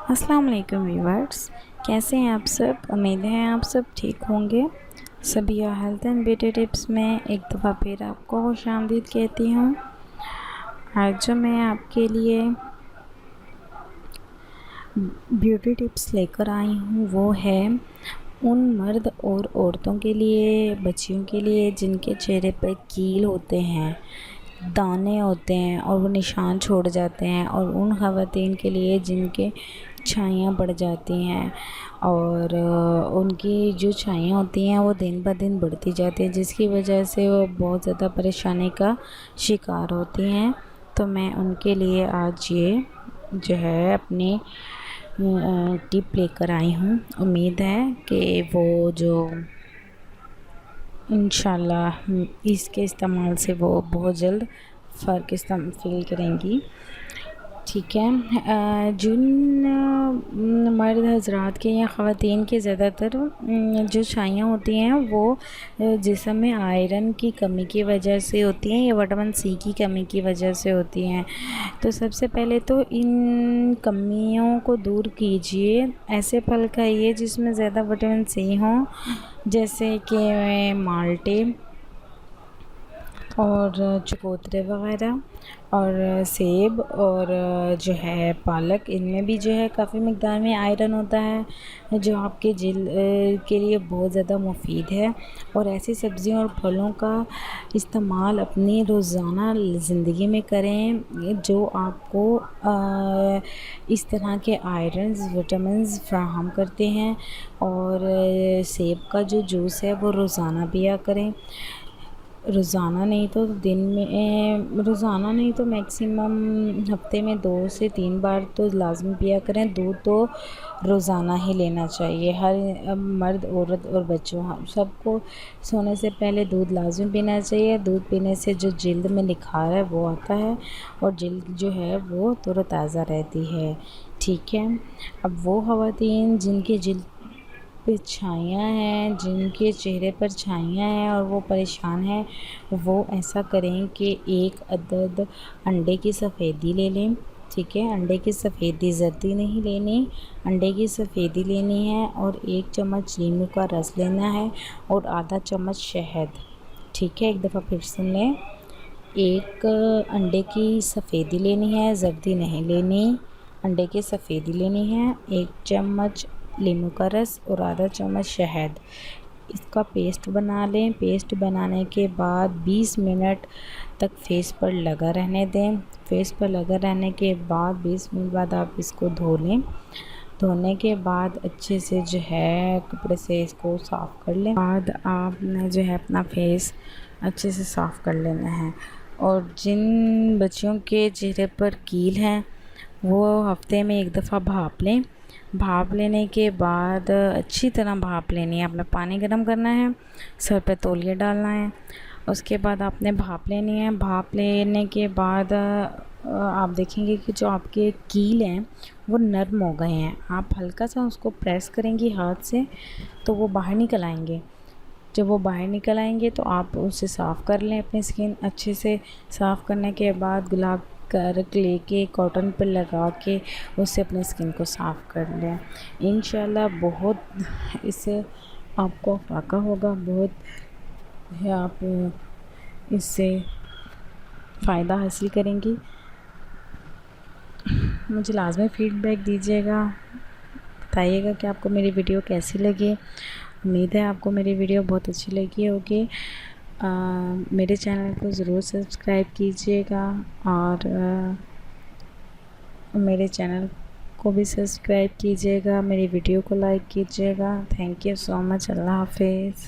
السلام علیکم ویورز، کیسے ہیں آپ سب؟ امید ہے آپ سب ٹھیک ہوں گے۔ Sabiya health and beauty tips میں ایک دفعہ پھر آپ کو خوش آمدید کہتی ہوں۔ آج جو میں آپ کے لیے بیوٹی ٹپس لے کر آئی ہوں وہ ہے ان مرد اور عورتوں کے لیے، بچیوں کے لیے جن کے چہرے پر کیل ہوتے ہیں، دانے ہوتے ہیں اور وہ نشان چھوڑ جاتے ہیں، اور ان خواتین کے لیے جن کے چھائیاں بڑھ جاتی ہیں اور ان کی جو چھائیاں ہوتی ہیں وہ دن بہ دن بڑھتی جاتی ہیں، جس کی وجہ سے وہ بہت زیادہ پریشانی کا شکار ہوتی ہیں۔ تو میں ان کے لیے آج یہ جو ہے اپنی ٹپ لے کر آئی ہوں۔ امید ہے کہ وہ جو انشاءاللہ اس کے استعمال سے وہ بہت جلد فرق فیل کریں گی، ٹھیک ہے۔ جن مرد حضرات کے یا خواتین کے زیادہ تر جو چھائیاں ہوتی ہیں وہ جسم میں آئرن کی کمی کی وجہ سے ہوتی ہیں یا وٹامن سی کی کمی کی وجہ سے ہوتی ہیں۔ تو سب سے پہلے تو ان کمیوں کو دور کیجیے، ایسے پھل کھائیے جس میں زیادہ وٹامن سی ہوں، جیسے کہ مالٹے اور چکوترے وغیرہ، اور سیب، اور جو ہے پالک، ان میں بھی جو ہے کافی مقدار میں آئرن ہوتا ہے جو آپ کے جلد کے لیے بہت زیادہ مفید ہے۔ اور ایسی سبزیوں اور پھلوں کا استعمال اپنی روزانہ زندگی میں کریں جو آپ کو اس طرح کے آئرنز، وٹامنز فراہم کرتے ہیں۔ اور سیب کا جو جوس ہے وہ روزانہ پیا کریں، روزانہ نہیں تو روزانہ نہیں تو میکسیمم ہفتے میں 2 سے 3 بار تو لازمی پیا کریں۔ دودھ تو روزانہ ہی لینا چاہیے، ہر مرد، عورت اور بچوں سب کو سونے سے پہلے دودھ لازمی پینا چاہیے۔ دودھ پینے سے جو جلد میں نکھار ہے وہ آتا ہے اور جلد جو ہے وہ تر و تازہ رہتی ہے، ٹھیک ہے۔ اب وہ خواتین جن کی جلد پہ چھائیاں ہیں، جن کے چہرے پر چھائیاں ہیں اور وہ پریشان ہیں، وہ ایسا کریں کہ 1 عدد انڈے کی سفیدی لے لیں، ٹھیک ہے۔ انڈے کی سفیدی زردی نہیں لینی، انڈے کی سفیدی لینی ہے، اور 1 چمچ لیموں کا رس لینا ہے اور آدھا چمچ شہد، ٹھیک ہے۔ ایک دفعہ پھر سن لیں، 1 انڈے کی سفیدی لینی ہے، زردی نہیں لینی، انڈے کی سفیدی لینی ہے، 1 چمچ لیموں کا رس اور آدھا چمچ شہد، اس کا پیسٹ بنا لیں۔ پیسٹ بنانے کے بعد 20 منٹ تک فیس پر لگا رہنے دیں۔ فیس پر لگا رہنے کے بعد 20 منٹ بعد آپ اس کو دھو لیں۔ دھونے کے بعد اچھے سے جو ہے کپڑے سے اس کو صاف کر لیں۔ بعد آپ نے جو ہے اپنا فیس اچھے سے صاف کر لینا ہے۔ اور جن بچیوں کے چہرے پر کیل ہیں وہ ہفتے میں 1 دفعہ بھاپ لیں۔ بھاپ لینے کے بعد اچھی طرح بھاپ لینی ہے، اپنا پانی گرم کرنا ہے، سر پہ تولیہ ڈالنا ہے، اس کے بعد آپ نے بھاپ لینی ہے۔ بھاپ لینے کے بعد آپ دیکھیں گے کہ جو آپ کے کیل ہیں وہ نرم ہو گئے ہیں۔ آپ ہلکا سا اس کو پریس کریں گی ہاتھ سے تو وہ باہر نکل آئیں گے۔ جب وہ باہر نکل آئیں گے تو آپ اسے صاف کر لیں، اپنی اسکن اچھے سے صاف کرنے کے بعد گلاب کرک لے کے کاٹن پر لگا کے اس سے اپنی اسکن کو صاف کر لیں۔ انشاءاللہ بہت اس سے آپ کو فائدہ ہوگا، بہت آپ اس سے فائدہ حاصل کریں گی۔ مجھے لازمی فیڈ بیک دیجیے گا، بتائیے گا کہ آپ کو میری ویڈیو کیسی لگی۔ امید ہے آپ کو میری ویڈیو بہت اچھی لگی ہوگی۔ میرے چینل کو ضرور سبسکرائب کیجیے گا اور میرے چینل کو بھی سبسکرائب کیجیے گا، میری ویڈیو کو لائک کیجیے گا۔ تھینک یو سو مچ، اللہ حافظ۔